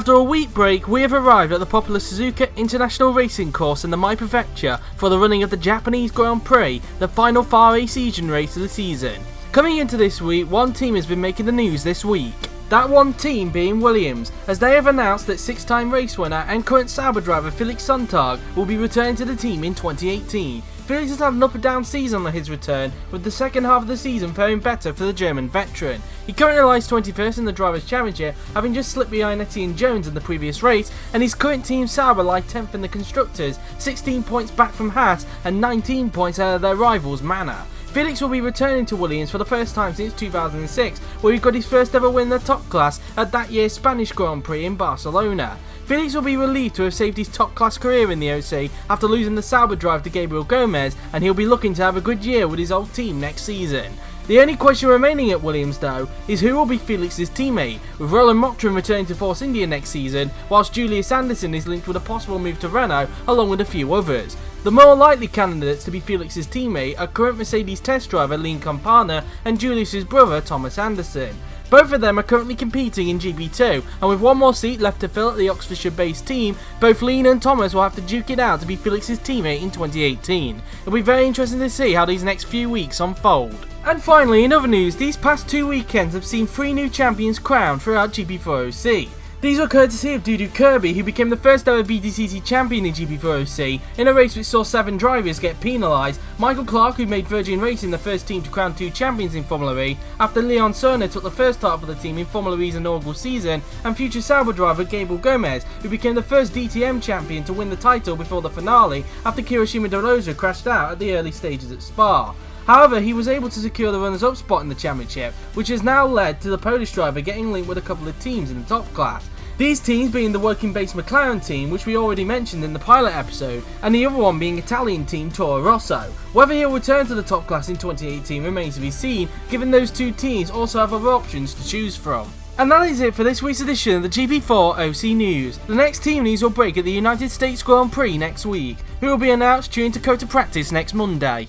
After a week break, we have arrived at the popular Suzuka International Racing Course in the Mai Prefecture for the running of the Japanese Grand Prix, the final Far East Asian race of the season. Coming into this week, one team has been making the news this week. That one team being Williams, as they have announced that six-time race winner and current Sauber driver Felix Sonntag will be returning to the team in 2018. Felix has had an up and down season on his return, with the second half of the season faring better for the German veteran. He currently lies 21st in the Drivers' Championship, having just slipped behind Etienne Jones in the previous race, and his current team Sauber lie 10th in the Constructors, 16 points back from Haas and 19 points out of their rivals Manor. Felix will be returning to Williams for the first time since 2006, where he got his first ever win in the top class at that year's Spanish Grand Prix in Barcelona. Felix will be relieved to have saved his top class career in the OC after losing the Sauber drive to Gabriel Gomez, and he'll be looking to have a good year with his old team next season. The only question remaining at Williams though is who will be Felix's teammate, with Roland Mottram returning to Force India next season, whilst Julius Anderson is linked with a possible move to Renault along with a few others. The more likely candidates to be Felix's teammate are current Mercedes test driver Lean Campana and Julius's brother Thomas Anderson. Both of them are currently competing in GP2, and with one more seat left to fill at the Oxfordshire-based team, both Lean and Thomas will have to duke it out to be Felix's teammate in 2018. It'll be very interesting to see how these next few weeks unfold. And finally, in other news, these past 2 weekends have seen 3 new champions crowned throughout GP4OC. These were courtesy of Dudu Kirby, who became the first ever BDCC champion in GP4OC, in a race which saw 7 drivers get penalised, Michael Clark, who made Virgin Racing the first team to crown 2 champions in Formula E, after Leon Cerner took the first half of the team in Formula E's inaugural season, and future Sauber driver Gabriel Gomez, who became the first DTM champion to win the title before the finale, after Kiyoshima De Rosa crashed out at the early stages at Spa. However, he was able to secure the runners-up spot in the championship, which has now led to the Polish driver getting linked with a couple of teams in the top class. These teams being the working base McLaren team, which we already mentioned in the pilot episode, and the other one being Italian team Toro Rosso. Whether he'll return to the top class in 2018 remains to be seen, given those 2 teams also have other options to choose from. And that is it for this week's edition of the GP4OC News. The next team news will break at the United States Grand Prix next week, who will be announced during Dakota practice next Monday.